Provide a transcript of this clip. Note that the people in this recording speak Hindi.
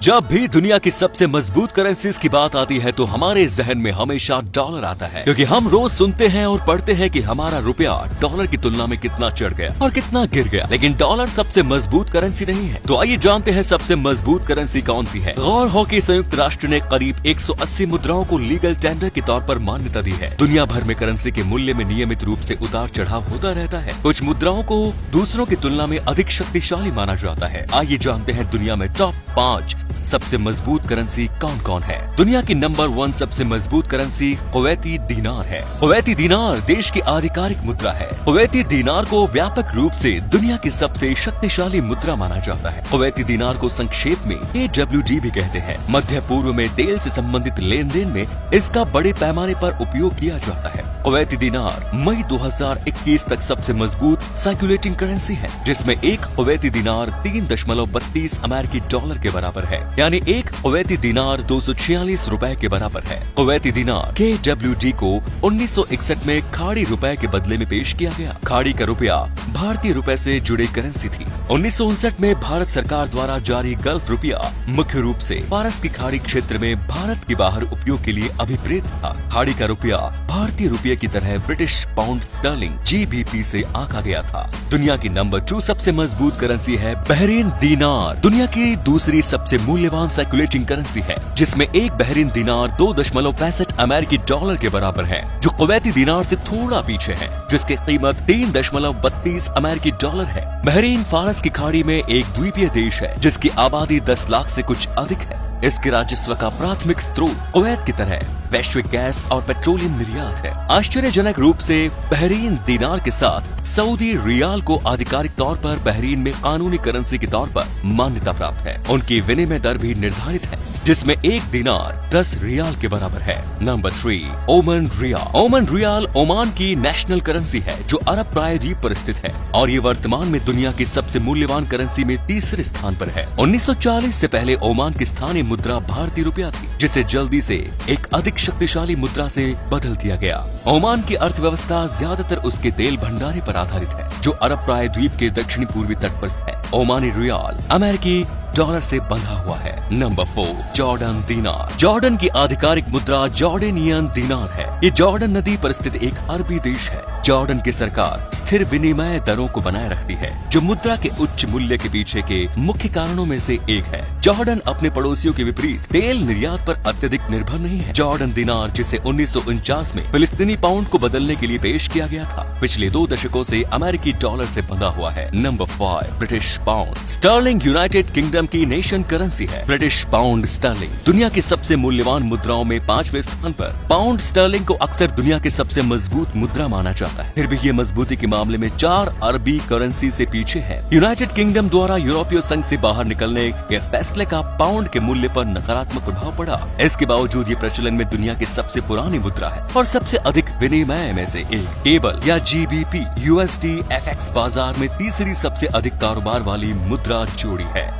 जब भी दुनिया की सबसे मजबूत करेंसीज की बात आती है तो हमारे जहन में हमेशा डॉलर आता है, क्योंकि हम रोज सुनते हैं और पढ़ते हैं कि हमारा रुपया डॉलर की तुलना में कितना चढ़ गया और कितना गिर गया। लेकिन डॉलर सबसे मजबूत करेंसी नहीं है। तो आइए जानते हैं सबसे मजबूत करेंसी कौन सी है। गौर हो कि संयुक्त राष्ट्र ने करीब 180 मुद्राओं को लीगल टेंडर के तौर पर मान्यता दी है। दुनिया भर में करेंसी के मूल्य में नियमित रूप से उतार चढ़ाव होता रहता है। कुछ मुद्राओं को दूसरों की तुलना में अधिक शक्तिशाली माना जाता है। आइए जानते हैं दुनिया में टॉप 5 सबसे मजबूत करेंसी कौन कौन है। दुनिया की नंबर 1 सबसे मजबूत करेंसी कुवैती दीनार है। कुवैती दीनार देश की आधिकारिक मुद्रा है। कुवैती दीनार को व्यापक रूप से दुनिया की सबसे शक्तिशाली मुद्रा माना जाता है। कुवैती दीनार को संक्षेप में AWD भी कहते हैं। मध्य पूर्व में तेल से संबंधित लेन देन में इसका बड़े पैमाने पर उपयोग किया जाता है। कुवैती दीनार मई 2021 तक सबसे मजबूत सर्कुलेटिंग करेंसी है, जिसमें एक कुवैती दीनार 3.32 अमेरिकी डॉलर के बराबर है, यानी एक कुवैती दीनार 246 रुपए के बराबर है। कुवैती दीनार KWD को 1961 में खाड़ी रुपए के बदले में पेश किया गया। खाड़ी का रुपया भारतीय रुपए से जुड़ी करेंसी थी। 1959 में भारत सरकार द्वारा जारी गल्फ रुपया मुख्य रूप से फारस की खाड़ी क्षेत्र में भारत के बाहर उपयोग के लिए अभिप्रेत था। खाड़ी का रुपया भारतीय रुपये की तरह ब्रिटिश पाउंड स्टर्लिंग GBP से आंका गया था। दुनिया की नंबर 2 सबसे मजबूत करेंसी है बहरीन दीनार। दुनिया की दूसरी सबसे मूल्यवान सर्कुलेटिंग करेंसी है, जिसमें एक बहरीन दीनार 2.65 अमेरिकी डॉलर के बराबर है, जो कुवैती दीनार से थोड़ा पीछे है, जिसकी कीमत 3.32 अमेरिकी डॉलर है। बहरीन फारस की खाड़ी में एक द्वीपीय देश है, जिसकी आबादी 10 लाख से कुछ अधिक है। इसके राजस्व का प्राथमिक स्रोत कुवैत की तरह वैश्विक गैस और पेट्रोलियम निर्यात है। आश्चर्यजनक रूप से बहरीन दीनार के साथ सऊदी रियाल को आधिकारिक तौर पर बहरीन में कानूनी करेंसी के तौर पर मान्यता प्राप्त है। उनकी विनिमय दर भी निर्धारित है, जिसमें एक दीनार 10 रियाल के बराबर है। Number 3 Oman riyal. Oman riyal Oman की नेशनल करेंसी है, जो अरब प्रायद्वीप पर स्थित है और ये वर्तमान में दुनिया की सबसे मूल्यवान करेंसी में तीसरे स्थान पर है। 1940 से पहले ओमान की स्थानीय मुद्रा भारतीय रुपया थी, जिसे जल्दी से एक अधिक शक्तिशाली मुद्रा से बदल दिया गया। ओमान की अर्थव्यवस्था ज्यादातर उसके तेल भंडारे पर आधारित है, जो अरब प्रायद्वीप के दक्षिणी पूर्वी तट पर है। ओमानी रियाल अमेरिकी डॉलर से बंधा हुआ है। नंबर 4 जॉर्डन दीनार। जॉर्डन की आधिकारिक मुद्रा जॉर्डेनियन दीनार है। ये जॉर्डन नदी पर स्थित एक अरबी देश है। जॉर्डन की सरकार स्थिर विनिमय दरों को बनाए रखती है, जो मुद्रा के उच्च मूल्य के पीछे के मुख्य कारणों में से एक है। जॉर्डन अपने पड़ोसियों के विपरीत तेल निर्यात पर अत्यधिक निर्भर नहीं है। जॉर्डन दीनार, जिसे 1949 में फिलिस्तीनी पाउंड को बदलने के लिए पेश किया गया था, पिछले 2 दशकों से अमेरिकी डॉलर से बंधा हुआ है। Number 5 British pound. Sterling United Kingdom की नेशन करेंसी है। ब्रिटिश पाउंड स्टर्लिंग दुनिया की सबसे मूल्यवान मुद्राओं में 5वें स्थान पर। पाउंड स्टर्लिंग को अक्सर दुनिया की सबसे मजबूत मुद्रा माना जाता है, फिर भी ये मजबूती के मामले में 4 अरबी करेंसी से पीछे है। यूनाइटेड किंगडम द्वारा यूरोपीय संघ से बाहर निकलने के फैसले का पाउंड के मूल्य पर नकारात्मक प्रभाव पड़ा। इसके बावजूद ये प्रचलन में दुनिया की सबसे पुरानी मुद्रा है और सबसे अधिक विनिमय में से एक। केबल या GBP USD FX बाजार में तीसरी सबसे अधिक कारोबार वाली मुद्रा जोड़ी है।